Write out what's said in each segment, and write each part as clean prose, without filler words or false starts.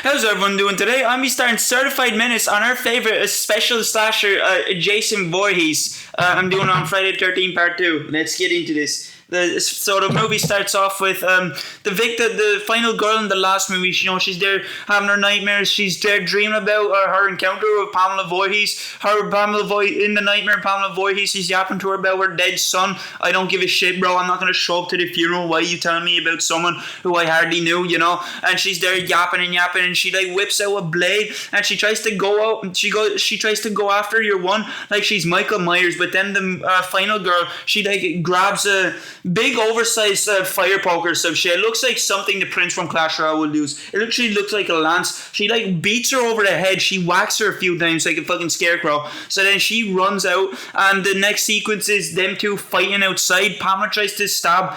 How's everyone doing today? I'm be starting Certified Menace on our favorite special slasher, Jason Voorhees. I'm doing it on Friday the 13th Part 2. Let's get into this. So the movie starts off with the final girl in the last movie. She's there having her nightmares. She's there dreaming about her encounter with Pamela Voorhees. In the nightmare, Pamela Voorhees is yapping to her about her dead son. I don't give a shit, bro. I'm not gonna show up to the funeral. Why are you telling me about someone who I hardly knew? And she's there yapping, and she like whips out a blade and she tries to go out. And she tries to go after your one like she's Michael Myers. But then the final girl, she like grabs a big oversized fire poker or some shit. It looks like something the Prince from Clash Royale would use. It literally looks like a lance. She like beats her over the head. She whacks her a few times like a fucking scarecrow. So then she runs out, and the next sequence is them two fighting outside. Pamela tries to stab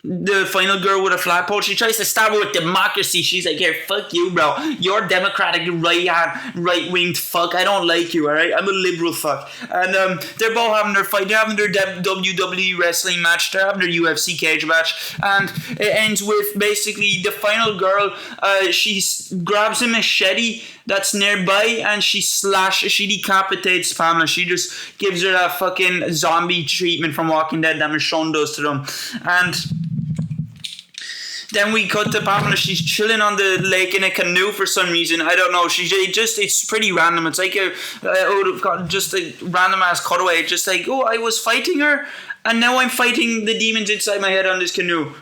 the final girl with a flat pole. She tries to stab her with democracy. She's like, here, fuck you, bro. You're democratic, right-winged fuck. I don't like you, alright? I'm a liberal fuck. And they're both having their fight. They're having their WWE wrestling match. They're having their UFC cage match. And it ends with basically the final girl, she grabs a machete that's nearby and she decapitates Pamela. She just gives her that fucking zombie treatment from Walking Dead that Michonne does to them. And then we cut to Pamela. She's chilling on the lake in a canoe for some reason. I don't know. It's pretty random. It's like just a random ass cutaway. It's just like, I was fighting her, and now I'm fighting the demons inside my head on this canoe.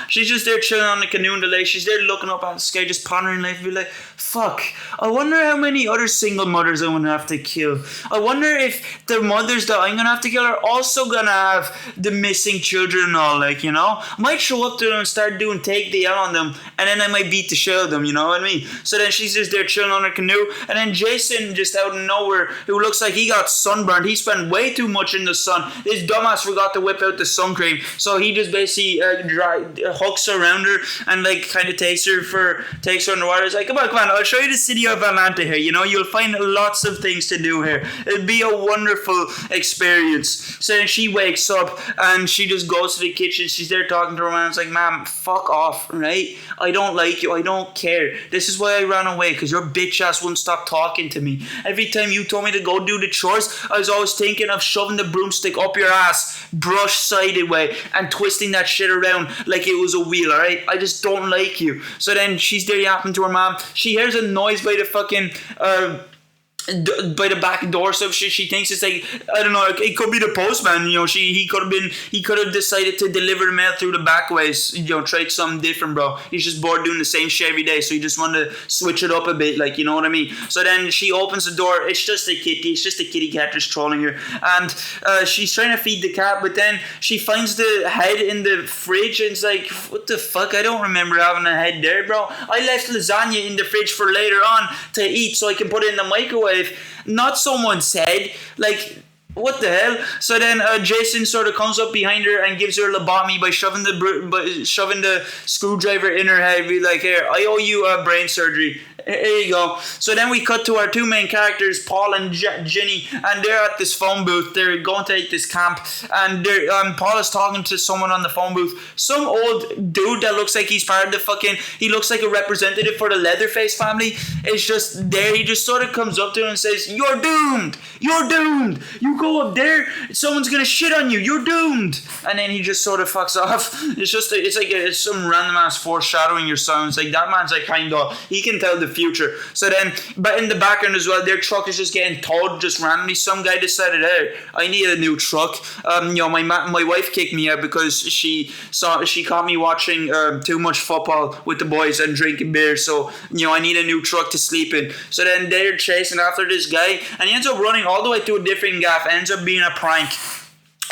She's just there chilling on the canoe in the lake. She's there looking up at the sky, just pondering life. Be like, fuck. I wonder how many other single mothers I'm gonna have to kill. I wonder if the mothers that I'm gonna have to kill are also gonna have the missing children and all. I might show up to them and start doing take the L on them, and then I might beat the shit out of them. You know what I mean? So then she's just there chilling on her canoe, and then Jason, just out of nowhere, who looks like he got sunburned. He spent way too much in the sun. This dumbass forgot to whip out the sun cream, so he just basically hooks around her and like kind of takes her in the water. He's like, come on, I'll show you the city of Atlanta here. You'll find lots of things to do here. It'll be a wonderful experience. So then she wakes up and she just goes to the kitchen. She's there talking to her man. It's like, ma'am, fuck off, right? I don't like you. I don't care. This is why I ran away, because your bitch ass wouldn't stop talking to me. Every time you told me to go do the chores, I was always thinking of shoving the broomstick up your ass, brush sided way, and twisting that shit around like it was a wheel, alright? I just don't like you. So then she's there yapping to her mom. She hears a noise by the fucking by the back door, so she thinks it's like, I don't know, it could be the postman. He could have decided to deliver the mail through the back ways. Try something different, bro. He's just bored doing the same shit every day, so he just wanted to switch it up a bit, you know what I mean? So then she opens the door. It's just a kitty. It's just a kitty cat just trolling her, and she's trying to feed the cat, but then she finds the head in the fridge, and it's like, what the fuck? I don't remember having a head there, bro. I left lasagna in the fridge for later on to eat, so I can put it in the microwave. Not someone's head. What the hell? So then Jason sort of comes up behind her and gives her a lobotomy by shoving the screwdriver in her head. Be like, here, I owe you brain surgery. Here you go. So then we cut to our two main characters, Paul and Ginny, and they're at this phone booth. They're going to this camp, and Paul is talking to someone on the phone booth. Some old dude that looks like he's part of he looks like a representative for the Leatherface family. It's just there. He just sort of comes up to him and says, "You're doomed. You're doomed. You go up there, someone's gonna shit on you. You're doomed." And then he just sort of fucks off. It's some random ass foreshadowing or something. It's like that man's he can tell the future. So then, but in the background as well, their truck is just getting towed just randomly. Some guy decided, hey, I need a new truck. My wife kicked me out because she caught me watching too much football with the boys and drinking beer. So I need a new truck to sleep in. So then they're chasing after this guy, and he ends up running all the way to a different gaff. Ends up being a prank.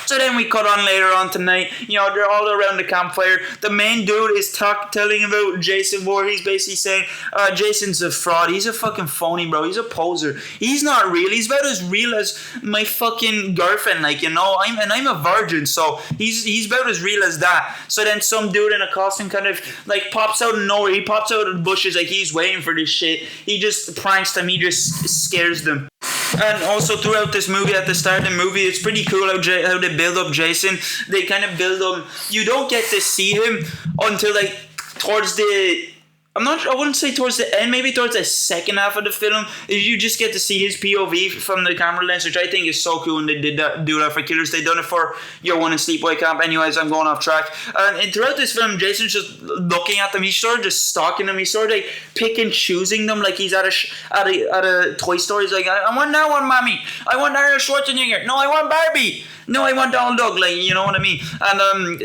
So then we cut on later on tonight. They're all around the campfire. The main dude is telling about Jason Voorhees, basically saying, Jason's a fraud. He's a fucking phony, bro. He's a poser. He's not real. He's about as real as my fucking girlfriend. I'm a virgin, so he's about as real as that. So then some dude in a costume kind of pops out of nowhere. He pops out of the bushes like he's waiting for this shit. He just pranks them. He just scares them. And also throughout this movie, at the start of the movie, it's pretty cool how they build up Jason. They kind of build him. You don't get to see him until towards the I wouldn't say towards the end, maybe towards the second half of the film, you just get to see his POV from the camera lens, which I think is so cool, and they did that, do that for Killers. They done it for Year One and Sleepaway Camp. Anyways, I'm going off track. And throughout this film, Jason's just looking at them. He's sort of just stalking them. He's sort of like pick and choosing them, like he's at a toy store. He's like, I want that one, mommy. I want Arnold Schwarzenegger. No, I want Barbie. No, I want Donald Duck. Like, you know what I mean? And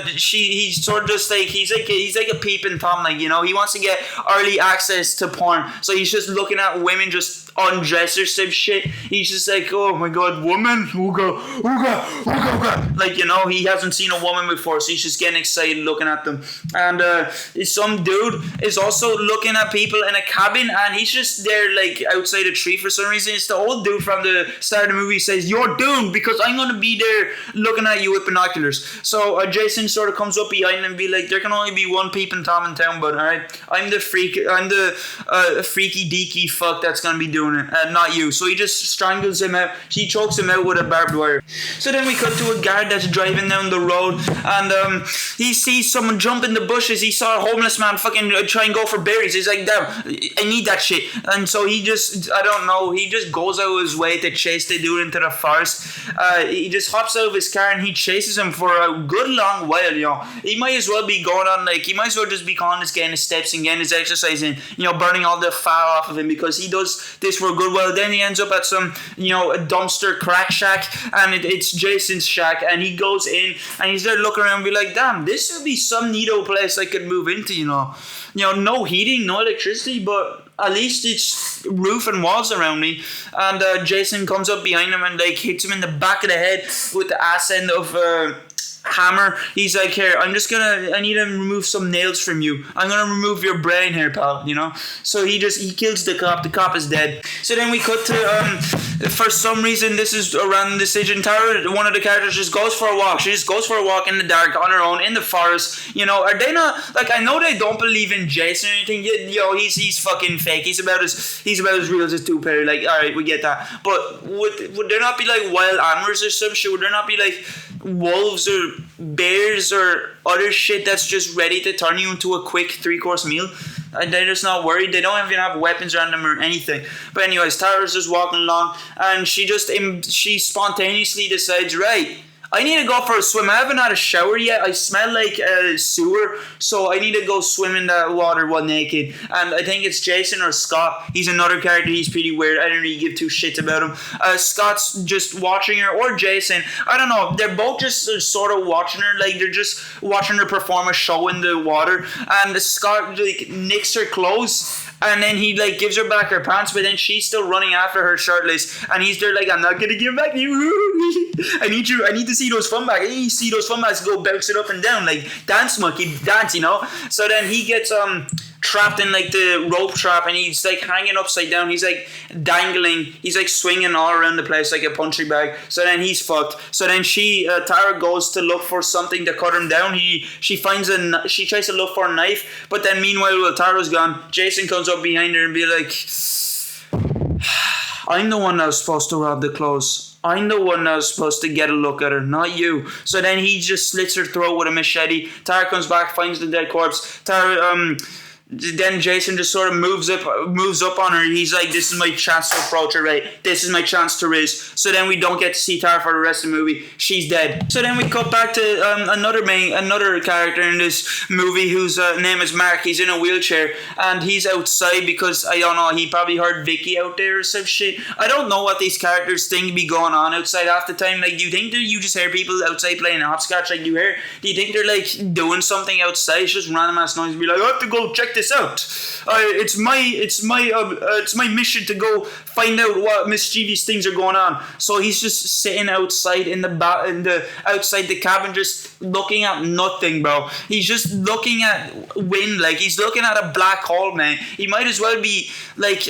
he's sort of just like he's like a peeping tom. Like, you know, he wants to get early access to porn, so he's just looking at women just undress or some shit. He's just like, oh my god, woman, ooga, ooga, ooga, ooga. Like, you know, he hasn't seen a woman before, so he's just getting excited looking at them. And some dude is also looking at people in a cabin, and he's just there like outside a tree for some reason. It's the old dude from the start of the movie. Says, you're doomed because I'm gonna be there looking at you with binoculars. So Jason sort of comes up behind him and be like, there can only be one peeping tom in town, but alright, I'm the freaky deaky fuck that's gonna be doing it, not you. So he just strangles him out. He chokes him out with a barbed wire. So then we cut to a guard that's driving down the road, and he sees someone jump in the bushes. He saw a homeless man fucking try and go for berries. He's like, damn, I need that shit. And so he just, I don't know, he just goes out of his way to chase the dude into the forest. He just hops out of his car and he chases him for a good long while, you know. He might as well be going on, like, he might as well just be calling this getting his steps and getting his exercise in, you know, burning all the fat off of him, because he does this for a good while. Then he ends up at some, you know, a dumpster crack shack, and it's Jason's shack, and he goes in and he's there looking around and be like, damn, this would be some neato place I could move into, you know. You know, no heating, no electricity, but at least it's roof and walls around me. And Jason comes up behind him and like hits him in the back of the head with the ass end of hammer. He's like, here, I need to remove some nails from you. I'm gonna remove your brain here, pal, you know. So he kills the cop is dead. So then we cut to for some reason, this is a random decision. Tara, one of the characters, just goes for a walk. She just goes for a walk in the dark on her own in the forest. You know, are they not, like, I know they don't believe in Jason or anything. You know, he's fucking fake. He's about as real as a Tooth Fairy. Like, alright, we get that. But would there not be like wild animals or some shit? Would there not be like wolves or bears or other shit that's just ready to turn you into a quick 3-course meal? And they're just not worried. They don't even have weapons around them or anything. But anyways, Tara's just walking along, and she spontaneously decides, right, I need to go for a swim. I haven't had a shower yet. I smell like a sewer, so I need to go swim in that water while naked. And I think it's Jason or Scott. He's another character. He's pretty weird. I don't really give two shits about him. Scott's just watching her, or Jason. I don't know. They're both just sort of watching her. Like, they're just watching her perform a show in the water. And Scott like nicks her clothes, and then he like gives her back her pants, but then she's still running after her shirtless, and he's there like, I'm not gonna give back to you. I need to see those fun bags. You see those fun bags go bounce it up and down, like dance monkey dance, you know. So then he gets trapped in like the rope trap, and he's like hanging upside down. He's like dangling. He's like swinging all around the place like a punching bag. So then he's fucked. So then Tara goes to look for something to cut him down. She tries to look for a knife, but then meanwhile, while Tara's gone, Jason comes up behind her and be like, I'm the one that was supposed to rob the clothes. I'm the one that was supposed to get a look at her, not you. So then he just slits her throat with a machete. Tara comes back, finds the dead corpse. Then Jason just sort of moves up on her. He's like, this is my chance to approach her, right? This is my chance to riz. So then we don't get to see Tara for the rest of the movie. She's dead. So then we cut back to another character in this movie whose name is Mark. He's in a wheelchair, and he's outside because, I don't know, he probably heard Vicky out there or some shit. I don't know what these characters think be going on outside half the time. Like, do you think that you just hear people outside playing hopscotch? Like, do you think they're like doing something outside? It's just random ass noise. Be like, I have to go check this out. It's my mission to go find out what mischievous things are going on. So he's just sitting outside outside the cabin, just looking at nothing, bro. He's just looking at wind, like he's looking at a black hole, man. He might as well be like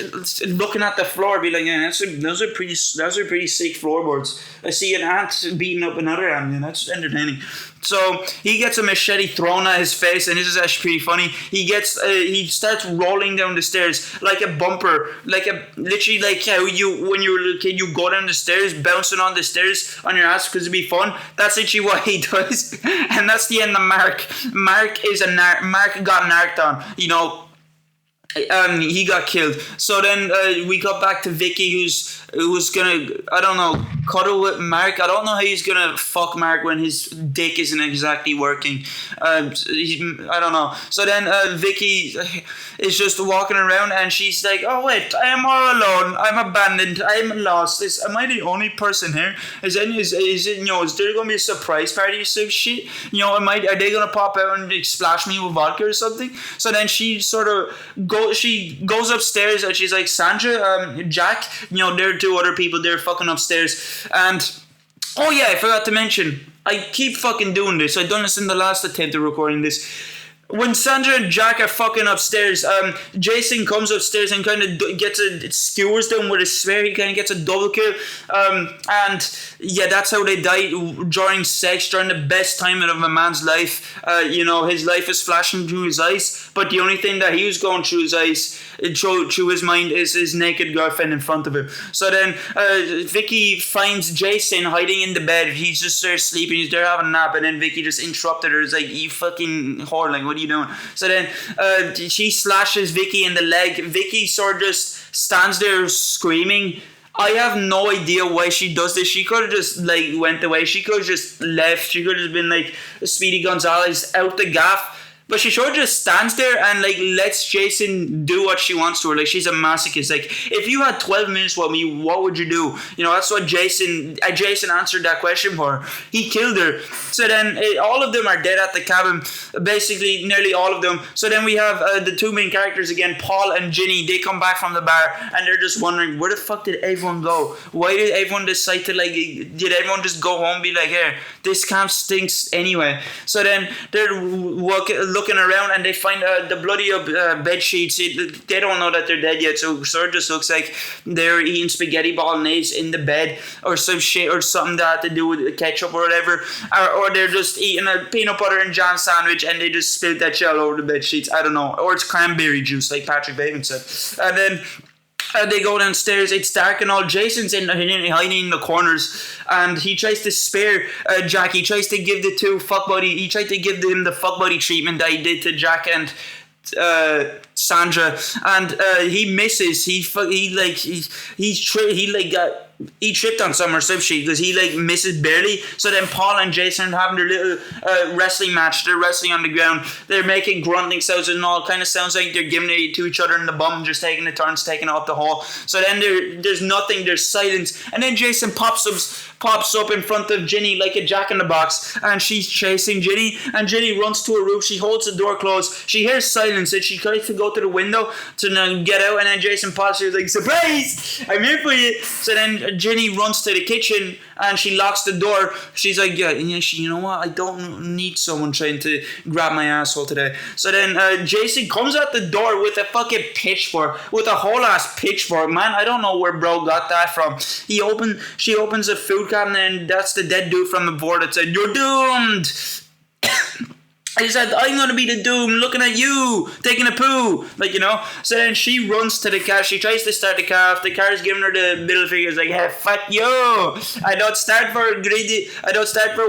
looking at the floor, be like, yeah, those are pretty sick floorboards. I see an ant beating up another ant, and that's entertaining. So he gets a machete thrown at his face, and this is actually pretty funny. He starts rolling down the stairs like a bumper, literally like how when you were a little kid, you go down the stairs, bouncing on the stairs on your ass because it'd be fun. That's literally what he does, and that's the end of Mark. Mark got narked on, you know. he got killed. So then we got back to Vicky, who was gonna, I don't know, cuddle with Mark. I don't know how he's gonna fuck Mark when his dick isn't exactly working. I don't know. So then Vicky is just walking around and she's like, "Oh wait, I am all alone. I'm abandoned. I'm lost. Am I the only person here? Is it, is there gonna be a surprise party or some shit? Are they gonna pop out and like, splash me with vodka or something?" So then she sort of she goes upstairs and she's like, "Sandra, Jack, there are two other people, they're fucking upstairs." And oh yeah, I forgot to mention, I keep fucking doing this. I've done this in the last attempt of recording this. When Sandra and Jack are fucking upstairs, Jason comes upstairs and kind of skewers them with a spear. He kind of gets a double kill. And yeah, that's how they die during sex, during the best time of a man's life. His life is flashing through his eyes, but the only thing that he was going through his eyes, through his mind, is his naked girlfriend in front of him. So then Vicky finds Jason hiding in the bed. He's just there sleeping. He's there having a nap, and then Vicky just interrupted her. It's like, "You fucking whore, like, what are you doing?" So then she slashes Vicky in the leg. Vicky sort of just stands there screaming. I have no idea why she does this. She could have just like went away. She could have just left. She could have been like Speedy Gonzalez out the gaff. But she sure just stands there and like lets Jason do what she wants to her. Like, she's a masochist. Like, if you had 12 minutes with me, what would you do? That's what Jason answered that question for her. He killed her. So then all of them are dead at the cabin. Basically, nearly all of them. So then we have the two main characters again, Paul and Ginny. They come back from the bar and they're just wondering, where the fuck did everyone go? Why did everyone decide to did everyone just go home and be like, here, this camp stinks anyway? So then they're looking around and they find the bloody bed sheets. They don't know that they're dead yet, so it just looks like they're eating spaghetti bolognese in the bed or some shit, or something that had to do with ketchup or whatever, or they're just eating a peanut butter and jam sandwich and they just spilled that shit all over the bed sheets. I don't know, or it's cranberry juice like Patrick Bateman said. And then they go downstairs. It's dark and all. Jason's hiding in the corners, and he tries to spare Jack. He tries to give the two fuck buddy. He tried to give him the fuck buddy treatment that he did to Jack and Sandra, and he misses. He tripped on some or some shit because he like misses barely. So then Paul and Jason are having their little wrestling match. They're wrestling on the ground. They're making grunting sounds and all. Kind of sounds like they're giving it to each other in the bum, just taking the turns, taking it up the hole. So then there's nothing. There's silence. And then Jason pops up in front of Ginny like a jack-in-the-box, and she's chasing Ginny, and Ginny runs to a roof. She holds the door closed. She hears silence, and she tries to go to the window to get out, and then Jason pops her like, "Surprise! I'm here for you." So then Ginny runs to the kitchen, and she locks the door. She's like, you know what? I don't need someone trying to grab my asshole today. So then Jason comes out the door with a fucking pitchfork, with a whole ass pitchfork. Man, I don't know where bro got that from. She opens a food cabinet, and that's the dead dude from the board that said, "You're doomed." I said, "I'm going to be the doom looking at you, taking a poo." So then she runs to the car. She tries to start the car off. The car's giving her the middle finger. It's like, "Hey, fuck you. I don't start for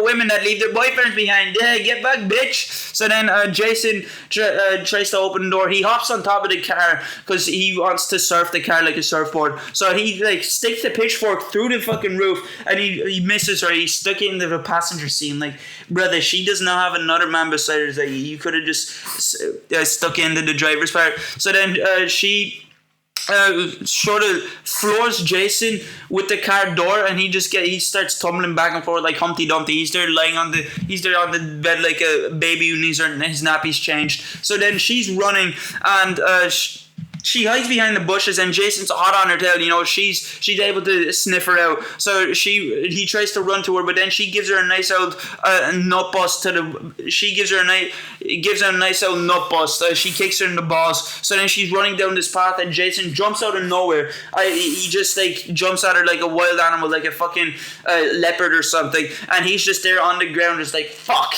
women that leave their boyfriends behind. Yeah, get back, bitch." So then Jason tries to open the door. He hops on top of the car because he wants to surf the car like a surfboard. So he sticks the pitchfork through the fucking roof, and he misses her. He's stuck into the passenger seat. Like, brother, she does not have another man beside her. Like, you could have just stuck into the driver's part. So then she sort of floors Jason with the car door, and he starts tumbling back and forth like Humpty Dumpty. He's there on the bed like a baby who needs his nappies changed. So then she's running, and she hides behind the bushes, and Jason's hot on her tail. She's able to sniff her out. So he tries to run to her, but then she gives her a nice old nut bust gives her a nice old nut bust. She kicks her in the balls. So then she's running down this path, and Jason jumps out of nowhere. He just jumps at her like a wild animal, like a fucking leopard or something, and he's just there on the ground, just like, fuck.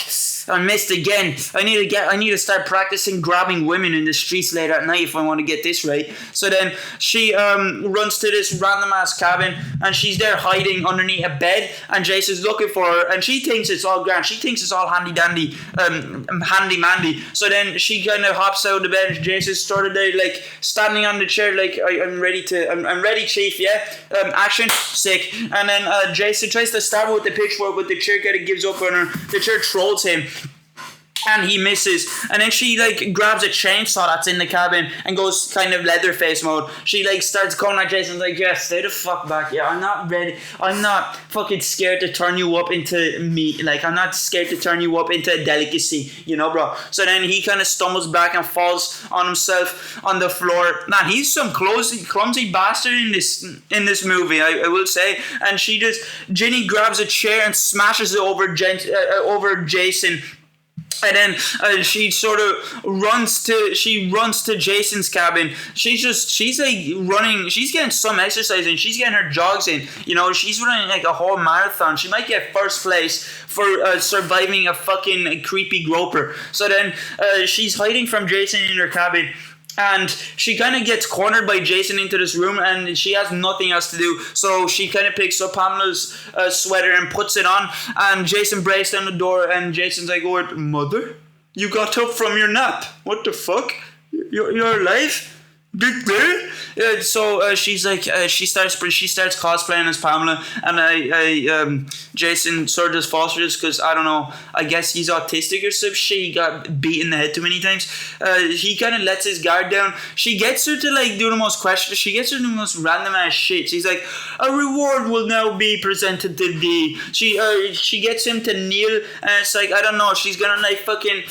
I missed again. I need to start practicing grabbing women in the streets late at night if I want to get this right. So then she runs to this random ass cabin, and she's there hiding underneath a bed, and Jason's looking for her, and she thinks it's all grand. She thinks it's all handy dandy, handy mandy. So then she kind of hops out of the bed, and Jason's started there like standing on the chair like I'm ready, chief. Yeah, action, sick. And then Jason tries to stab her with the pitchfork, but the chair kind of gives up on her. The chair trolls him, and he misses. And then she like grabs a chainsaw that's in the cabin and goes kind of Leatherface mode. She like starts calling at Jason like, yeah, stay the fuck back. Yeah, I'm not ready. I'm not fucking scared to turn you up into meat. Like, I'm not scared to turn you up into a delicacy, you know, bro. So then he kind of stumbles back and falls on himself on the floor. Man, he's some clumsy bastard in this movie, I will say. And Ginny grabs a chair and smashes it over Jason. And then she sort of runs to Jason's cabin. She's like running. She's getting some exercise in. She's getting her jogs in. You know, she's running like a whole marathon. She might get first place for surviving a fucking creepy groper. So then she's hiding from Jason in her cabin. And she kind of gets cornered by Jason into this room, and she has nothing else to do. So she kind of picks up Pamela's sweater and puts it on. And Jason breaks down the door, and Jason's like, "Oh, mother, you got up from your nap? What the fuck? You're alive? Big day?" So she's like, she starts cosplaying as Pamela, and Jason sort of just falls for this because I don't know. I guess he's autistic or some shit. He got beat in the head too many times. He kind of lets his guard down. She gets her to like do the most questions. She gets her to do the most random ass shit. She's like, "A reward will now be presented to thee." She gets him to kneel, and it's like I don't know. She's gonna like fucking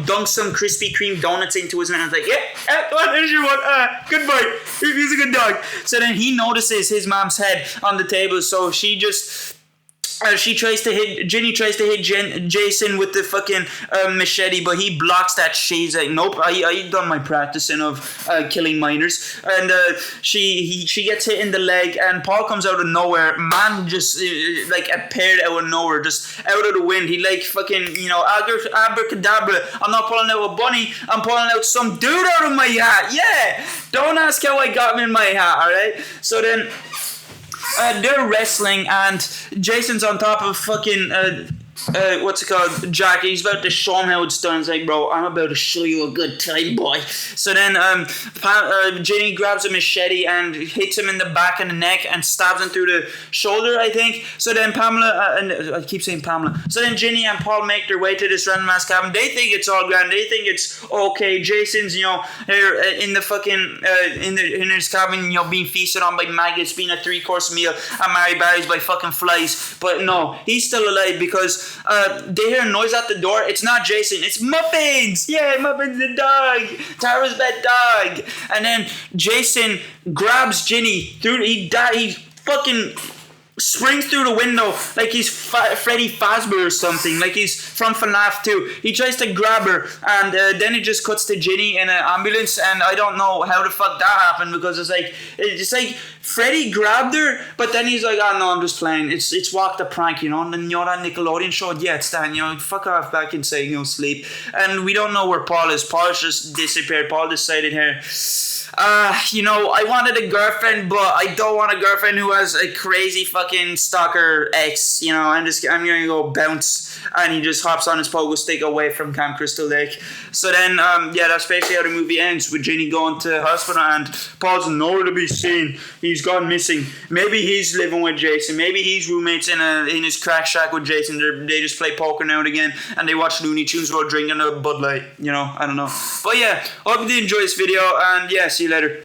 dunk some Krispy Kreme donuts into his mouth. Like, yeah, come on, there's your one. Good boy. He's a good dog. So then he notices his mom's head on the table. So she just Ginny tries to hit Jason with the fucking machete, but he blocks that shit. He's like, "Nope, I done my practicing of killing minors." And she gets hit in the leg, and Paul comes out of nowhere. Man just like appeared out of nowhere, just out of the wind. He like fucking abracadabra. I'm not pulling out a bunny. I'm pulling out some dude out of my hat. Yeah, don't ask how I got him in my hat. All right. So then. They're wrestling, and Jason's on top of fucking Jack. He's about to show him how it's done. He's like, "Bro, I'm about to show you a good time, boy." So then Ginny grabs a machete and hits him in the back of the neck and stabs him through the shoulder, I think. So then Pamela, and I keep saying Pamela. So then Ginny and Paul make their way to this random ass cabin. They think it's all grand. They think it's okay. Jason's, in the fucking in his cabin, being feasted on by maggots, being a 3-course meal, and Mary Barry's by fucking flies. But no, he's still alive because they hear a noise at the door. It's not Jason, it's Muffins. Yeah, Muffins the dog, Tara's pet dog. And then Jason grabs Ginny through. He fucking springs through the window like he's Freddy Fazbear or something, like he's from FNAF 2. He tries to grab her, and then it just cuts to Ginny in an ambulance, and I don't know how the fuck that happened, because it's like Freddy grabbed her, but then he's like, "Oh no, I'm just playing. It's Walk the Prank, and then that Nickelodeon show. Yeah, it's that. Fuck off back inside, sleep." And we don't know where Paul is. Paul's just disappeared. Paul decided here, I wanted a girlfriend, but I don't want a girlfriend who has a crazy fucking stalker ex. I'm gonna go bounce, and he just hops on his pogo stick away from Camp Crystal Lake. So then, that's basically how the movie ends, with Ginny going to hospital and Paul's nowhere to be seen. He's gone missing. Maybe he's living with Jason. Maybe he's roommates in his crack shack with Jason. They just play poker now and again, and they watch Looney Tunes while drinking a Bud Light. I don't know. But yeah, hope you did enjoy this video, and yeah, see you later.